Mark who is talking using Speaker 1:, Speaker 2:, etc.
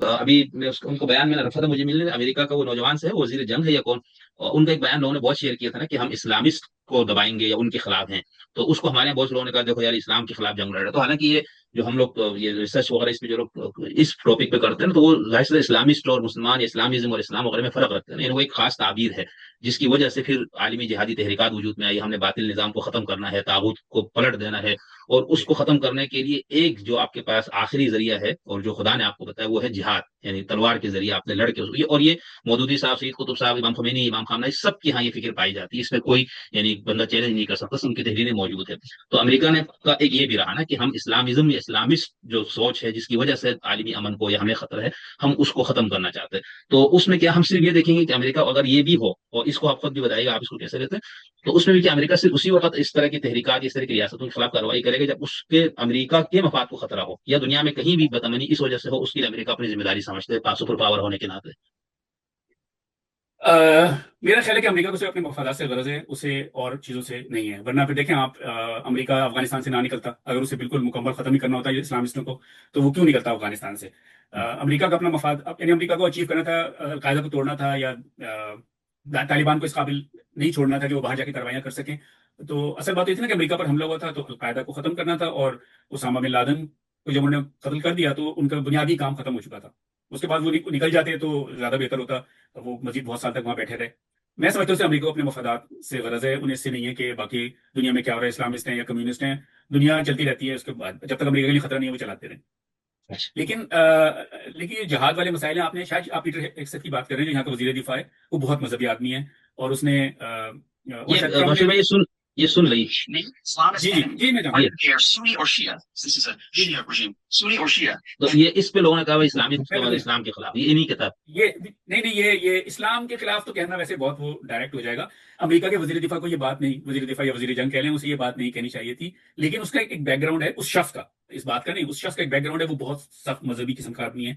Speaker 1: ابھی ان کو بیان میں نے رکھا تھا، مجھے ملنے امریکہ کا وہ نوجوان سے ہے، وہ وزیر جنگ ہے یا کون، ان کا ایک بیان لوگوں نے بہت شیئر کیا تھا نا کہ ہم اسلامسٹ کو دبائیں گے یا ان کے خلاف ہیں. تو اس کو ہمارے یہاں بہت لوگوں نے کہا دیکھو یار اسلام کے خلاف جنگ لڑ رہے. تو حالانکہ یہ جو ہم لوگ یہ ریسرچ وغیرہ اس پہ جو لوگ اس ٹاپک پہ کرتے ہیں تو وہ ظاہر سے اسلامسٹ اور مسلمان، اسلامزم اور اسلام وغیرہ میں فرق رکھتے ہیں. یعنی وہ ایک خاص تعبیر ہے جس کی وجہ سے پھر عالمی جہادی تحریکات وجود میں آئی. ہم نے باطل نظام کو ختم کرنا ہے، طاغوت کو پلٹ دینا ہے، اور اس
Speaker 2: جی
Speaker 1: کو ختم کرنے کے لیے ایک جو آپ کے پاس آخری ذریعہ ہے اور جو خدا نے آپ کو بتایا وہ ہے جہاد. یعنی تلوار کے ذریعے آپ نے لڑ کے اور یہ مودودی صاحب، سید قطب صاحب، امام خمینی، امام خامنہ، سب کی یہاں یہ فکر پائی جاتی ہے. اس میں کوئی یعنی بندہ چیلنج نہیں کر سکتا، ان کی تحریریں موجود ہے. تو امریکہ نے کا ایک یہ بھی رہا نا کہ ہم اسلامزم یا اسلامسٹ جو سوچ ہے جس کی وجہ سے عالمی امن کو یا ہمیں خطرہ ہے، ہم اس کو ختم کرنا چاہتے ہیں. تو اس میں کیا ہم صرف یہ دیکھیں گے کہ امریکہ اگر یہ بھی ہو، اور اس کو آپ خود بھی بتائیے گا آپ اس کو کیسے لیتے ہیں، تو اس میں بھی کیا امریکہ صرف اسی وقت اس طرح کی تحریکات، اس طرح کی ریاستوں کے خلاف کارروائی کرے گا جب اس کے امریکہ کے مفاد کو خطرہ ہو، یا دنیا میں کہیں بھی بدامنی اس وجہ سے ہو، اس کے لیے امریکہ اپنی ذمہ داری سمجھتے ہے سپر پاور ہونے کے ناطے.
Speaker 2: میرا خیال ہے کہ امریکہ کو صرف اپنے مفادات سے غرض ہے، اسے اور چیزوں سے نہیں ہے. ورنہ پھر دیکھیں آپ، امریکہ افغانستان سے نہ نکلتا. اگر اسے بالکل مکمل ختم ہی کرنا ہوتا ہے اسلامسٹوں کو، تو وہ کیوں نکلتا افغانستان سے؟ امریکہ کا اپنا مفاد، یعنی امریکہ کو اچیو کرنا تھا، القاعدہ کو توڑنا تھا، یا طالبان کو اس قابل نہیں چھوڑنا تھا کہ وہ باہر جا کے کاروائیاں کر سکیں. تو اصل بات یہ تھی نا کہ امریکہ پر حملہ ہوا تھا تو القاعدہ کو ختم کرنا تھا، اور اسامہ بن لادن کو جب انہوں نے قتل کر دیا تو ان کا بنیادی کام ختم ہو چکا تھا. اس کے بعد وہ نکل جاتے تو زیادہ بہتر ہوتا، وہ مزید بہت سال تک وہاں بیٹھے رہے. میں سمجھتا ہوں امریکہ کو اپنے مفادات سے غرض ہے، انہیں اس سے نہیں ہے کہ باقی دنیا میں کیا ہو رہا ہے، اسلامسٹ ہیں یا کمیونسٹ ہیں. دنیا چلتی رہتی ہے، اس کے بعد جب تک امریکہ کے لیے خطرہ نہیں ہے وہ چلاتے رہیں. لیکن لیکن یہ جہاد والے مسائل ہیں. آپ نے شاید آپ پیٹر ہیگسٹ کی بات کر رہے ہیں جو یہاں کا وزیر دفاع ہے، وہ بہت مذہبی آدمی ہے، اور اس نے اور
Speaker 1: یہ
Speaker 2: شاید ٹرمپ نے
Speaker 1: بشیر
Speaker 2: بھی.
Speaker 1: بھائی یہ سن لئی.
Speaker 2: جی جی جی میں جانتا
Speaker 1: تو یہ اس پہ لوگوں نے کہا بھائی اسلامی
Speaker 2: ہوں.
Speaker 1: اسلام کے خلاف یہ نہیں کہتا.
Speaker 2: یہ نہیں نہیں، یہ اسلام کے خلاف تو کہنا ویسے بہت وہ ڈائریکٹ ہو جائے گا. امریکہ کے وزیر دفاع کو یہ بات نہیں، وزیر دفاع یا وزیر جنگ کہہ لیں، اسے یہ بات نہیں کہنی چاہیے تھی. لیکن اس کا ایک بیک گراؤنڈ ہے اس شخص کا، اس بات کا نہیں، اس شخص کا ایک بیک گراؤنڈ ہے. وہ بہت سخت مذہبی قسم کا آدمی ہے.